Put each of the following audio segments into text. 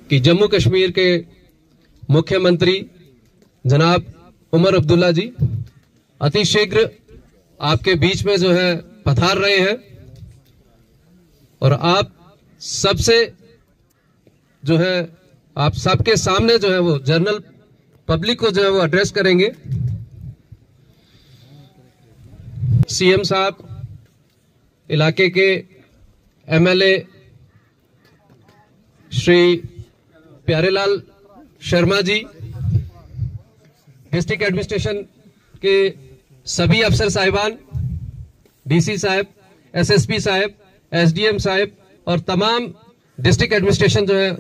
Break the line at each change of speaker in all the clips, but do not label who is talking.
कि जम्मू कश्मीर के मुख्यमंत्री जनाब उमर अब्दुल्ला जी अति शीघ्र आपके बीच में जो है पधार रहे हैं और आप सबसे जो है आप सबके सामने जो है वो जनरल पब्लिक को जो है वो एड्रेस करेंगे। सीएम साहब, इलाके के MLA Shri Pyarelal Sharma ji, district administration के सभी अफसर साहिबान, डीसी साहब, एसएसपी साहब, एसडीएम साहब और तमाम डिस्ट्रिक्ट एडमिनिस्ट्रेशन जो है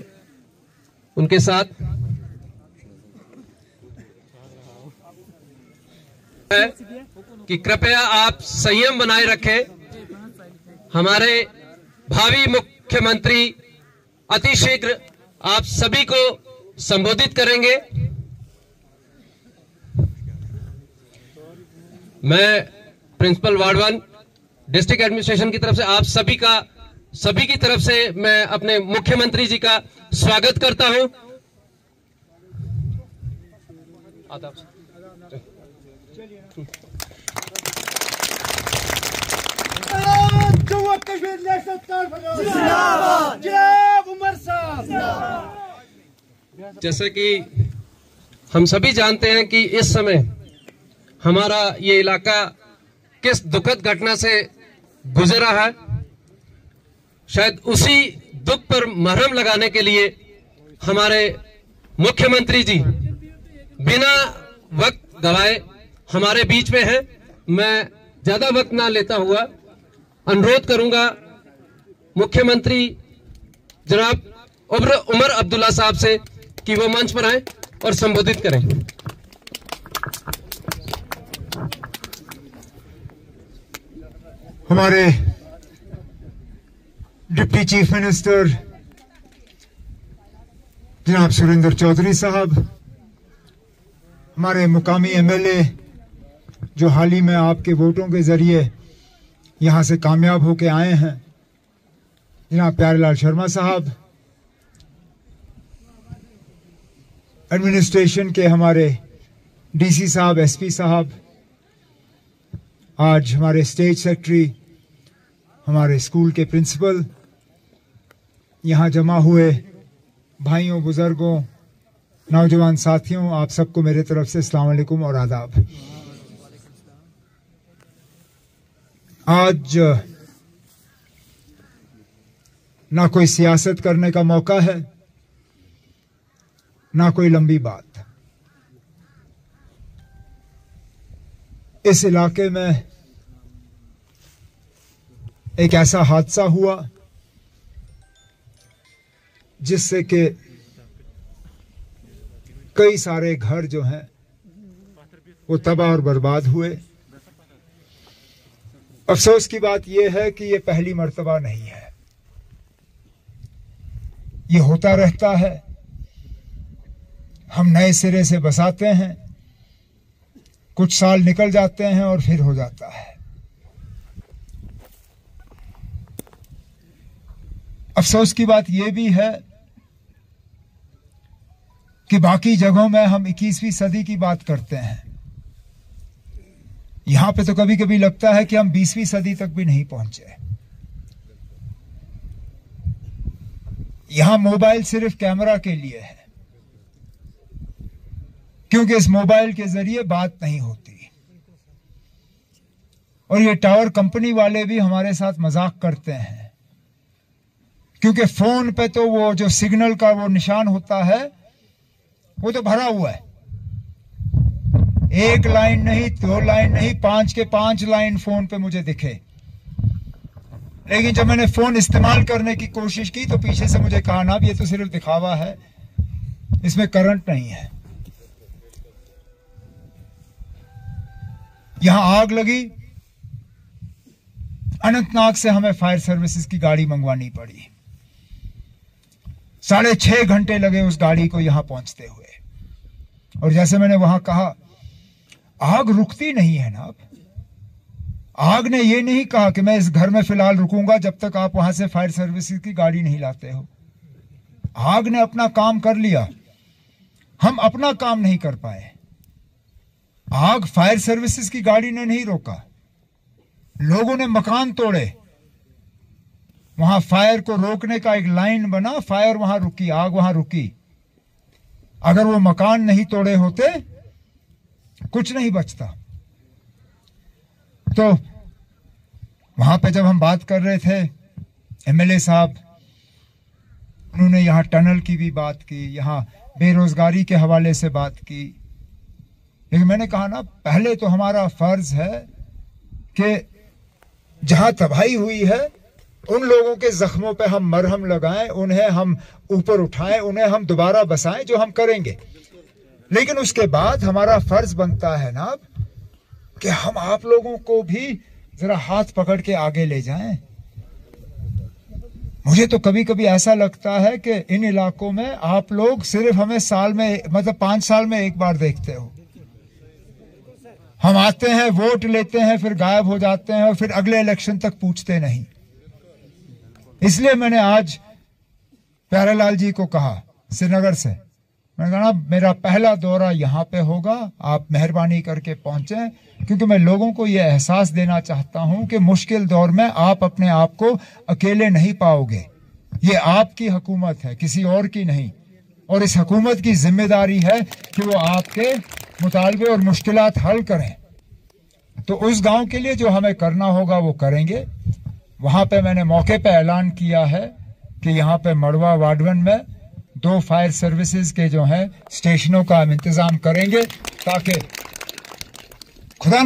उनके साथ है कि कृपया आप संयम बनाए रखें। हमारे भावी मुख्यमंत्री अति शीघ्र आप सभी को संबोधित करेंगे। मैं प्रिंसिपल वार्ड 1 डिस्ट्रिक्ट एडमिनिस्ट्रेशन की तरफ से आप सभी की तरफ से मैं अपने मुख्यमंत्री जी का स्वागत करता हूं।
जम्मू कश्मीर नेशनल कॉन्फ्रेंस जिंदाबाद, जनाब उमर साहब।
जैसे कि हम सभी जानते हैं कि इस समय हमारा ये इलाका किस दुखद घटना से गुजर रहा है, शायद उसी दुख पर मरहम लगाने के लिए हमारे मुख्यमंत्री जी बिना वक्त गवाए हमारे बीच में हैं। मैं ज्यादा वक्त ना लेता हुआ अनुरोध करूंगा मुख्यमंत्री जनाब उमर अब्दुल्ला साहब से कि वो मंच पर आए और संबोधित करें।
हमारे डिप्टी चीफ मिनिस्टर जनाब सुरेंद्र चौधरी साहब, हमारे मुकामी एमएलए जो हाल ही में आपके वोटों के जरिए यहां से कामयाब होकर आए हैं, जनाब प्यारेलाल शर्मा साहब, एडमिनिस्ट्रेशन के हमारे डीसी साहब, एसपी साहब, आज हमारे स्टेट सेक्रेटरी, हमारे स्कूल के प्रिंसिपल, यहाँ जमा हुए भाइयों, बुजुर्गों, नौजवान साथियों, आप सबको मेरे तरफ से अस्सलाम वालेकुम और आदाब। आज ना कोई सियासत करने का मौका है, ना कोई लंबी बात। इस इलाके में एक ऐसा हादसा हुआ जिससे कि कई सारे घर जो हैं वो तबाह और बर्बाद हुए। अफसोस की बात यह है कि ये पहली मर्तबा नहीं है, ये होता रहता है। हम नए सिरे से बसाते हैं, कुछ साल निकल जाते हैं और फिर हो जाता है। अफसोस की बात यह भी है कि बाकी जगहों में हम 21वीं सदी की बात करते हैं, यहां पे तो कभी कभी लगता है कि हम 20वीं सदी तक भी नहीं पहुंचे। यहां मोबाइल सिर्फ कैमरा के लिए है, क्योंकि इस मोबाइल के जरिए बात नहीं होती। और ये टावर कंपनी वाले भी हमारे साथ मजाक करते हैं, क्योंकि फोन पे तो वो जो सिग्नल का वो निशान होता है वो तो भरा हुआ है। एक लाइन नहीं, 2 लाइन नहीं, 5 के 5 लाइन फोन पे मुझे दिखे। लेकिन जब मैंने फोन इस्तेमाल करने की कोशिश की तो पीछे से मुझे कहा, ना ये तो सिर्फ दिखावा है, इसमें करंट नहीं है। यहां आग लगी, अनंतनाग से हमें फायर सर्विसेज की गाड़ी मंगवानी पड़ी। 6.5 घंटे लगे उस गाड़ी को यहां पहुंचते हुए। और जैसे मैंने वहां कहा, आग रुकती नहीं है ना। आग ने यह नहीं कहा कि मैं इस घर में फिलहाल रुकूंगा जब तक आप वहां से फायर सर्विसेज की गाड़ी नहीं लाते हो। आग ने अपना काम कर लिया, हम अपना काम नहीं कर पाए। आग फायर सर्विसेज की गाड़ी ने नहीं रोका, लोगों ने मकान तोड़े, वहां फायर को रोकने का एक लाइन बना, फायर वहां रुकी, आग वहां रुकी। अगर वो मकान नहीं तोड़े होते कुछ नहीं बचता। तो वहां पे जब हम बात कर रहे थे, एमएलए साहब उन्होंने यहां टनल की भी बात की, यहां बेरोजगारी के हवाले से बात की। लेकिन मैंने कहा ना, पहले तो हमारा फर्ज है कि जहां तबाही हुई है उन लोगों के जख्मों पे हम मरहम लगाएं, उन्हें हम ऊपर उठाएं, उन्हें हम दोबारा बसाएं, जो हम करेंगे। लेकिन उसके बाद हमारा फर्ज बनता है ना कि हम आप लोगों को भी जरा हाथ पकड़ के आगे ले जाएं। मुझे तो कभी कभी ऐसा लगता है कि इन इलाकों में आप लोग सिर्फ हमें साल में, मतलब 5 साल में एक बार देखते हो। हम आते हैं, वोट लेते हैं, फिर गायब हो जाते हैं और फिर अगले इलेक्शन तक पूछते नहीं। इसलिए मैंने आज प्यारेलाल जी को कहा श्रीनगर से, मैंने कहा मेरा पहला दौरा यहाँ पे होगा, आप मेहरबानी करके पहुंचे, क्योंकि मैं लोगों को यह एहसास देना चाहता हूं कि मुश्किल दौर में आप अपने आप को अकेले नहीं पाओगे। ये आपकी हुकूमत है, किसी और की नहीं। और इस हुकूमत की जिम्मेदारी है कि वो आपके मुतालबे और मुश्किलात हल करें। तो उस गांव के लिए जो हमें करना होगा वो करेंगे। वहां पे मैंने मौके पे ऐलान किया है कि यहाँ पे मड़वा वार्डवन में 2 फायर सर्विसेज के जो हैं स्टेशनों का हम इंतजाम करेंगे, ताकि खुदा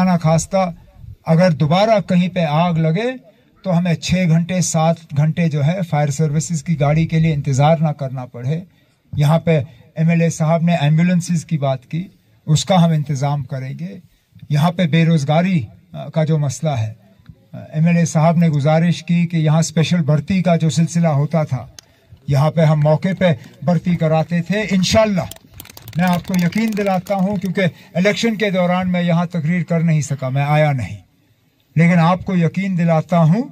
ना खास्ता अगर दोबारा कहीं पे आग लगे तो हमें 6 घंटे 7 घंटे जो है फायर सर्विसेज की गाड़ी के लिए इंतजार ना करना पड़े। यहाँ पे एमएलए साहब ने एम्बुलेंसेज की बात की, उसका हम इंतजाम करेंगे। यहाँ पे बेरोजगारी का जो मसला है, एमएलए साहब ने गुजारिश की कि यहाँ स्पेशल भर्ती का जो सिलसिला होता था, यहाँ पे हम मौके पे भर्ती कराते थे। इंशाल्लाह मैं आपको यकीन दिलाता हूँ, क्योंकि इलेक्शन के दौरान मैं यहाँ तकरीर कर नहीं सका, मैं आया नहीं, लेकिन आपको यकीन दिलाता हूँ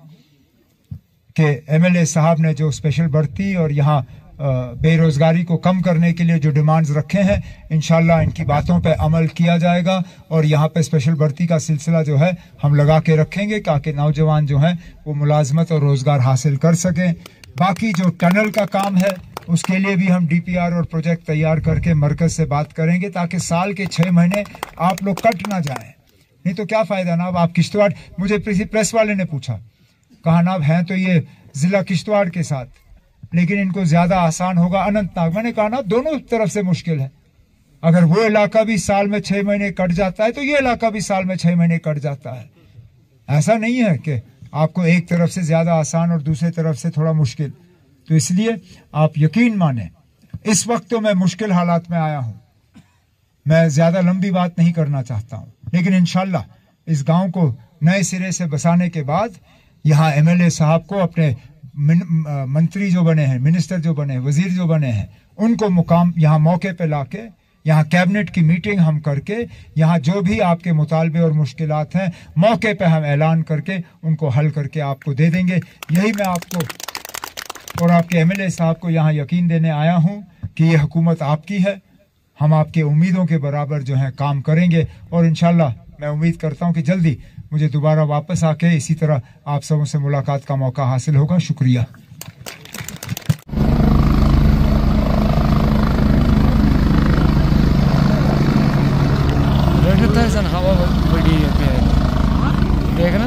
कि एमएलए साहब ने जो स्पेशल भर्ती और यहाँ बेरोजगारी को कम करने के लिए जो डिमांड्स रखे हैं, इंशाल्लाह इनकी बातों पे अमल किया जाएगा। और यहाँ पे स्पेशल भर्ती का सिलसिला जो है हम लगा के रखेंगे, ताकि नौजवान जो हैं वो मुलाजमत और रोजगार हासिल कर सकें। बाकी जो टनल का काम है उसके लिए भी हम डीपीआर और प्रोजेक्ट तैयार करके मरकज से बात करेंगे, ताकि साल के 6 महीने आप लोग कट ना जाएं। नहीं तो क्या फायदा ना। अब आप किश्तवाड़, मुझे प्रेस वाले ने पूछा, कहा ना हैं तो ये जिला किश्तवाड़ के साथ, लेकिन इनको ज्यादा आसान होगा अनंतनाग। मैंने कहा ना दोनों तरफ से मुश्किल है। अगर वो इलाका भी साल में 6 महीने कट जाता है तो ये इलाका भी साल में 6 महीने कट जाता है। ऐसा नहीं है कि आपको एक तरफ से ज्यादा आसान और दूसरी तरफ से थोड़ा मुश्किल। तो इसलिए आप यकीन माने, इस वक्त तो मैं मुश्किल हालात में आया हूं, मैं ज्यादा लंबी बात नहीं करना चाहता हूं, लेकिन इंशाल्लाह इस गांव को नए सिरे से बसाने के बाद यहाँ एमएलए साहब को अपने मंत्री जो बने हैं, मिनिस्टर जो बने हैं, वजीर जो बने हैं, उनको मुकाम यहाँ मौके पे लाके यहाँ कैबिनेट की मीटिंग हम करके यहाँ जो भी आपके मुतालबे और मुश्किलात हैं मौके पे हम ऐलान करके उनको हल करके आपको दे देंगे। यही मैं आपको और आपके एमएलए साहब को यहाँ यकीन देने आया हूँ कि ये हुकूमत आपकी है। हम आपके उम्मीदों के बराबर जो है काम करेंगे और इंशाल्लाह मैं उम्मीद करता हूँ कि जल्दी मुझे दोबारा वापस आके इसी तरह आप सबों से मुलाकात का मौका हासिल होगा। शुक्रिया।
हवा बड़ी है, देखना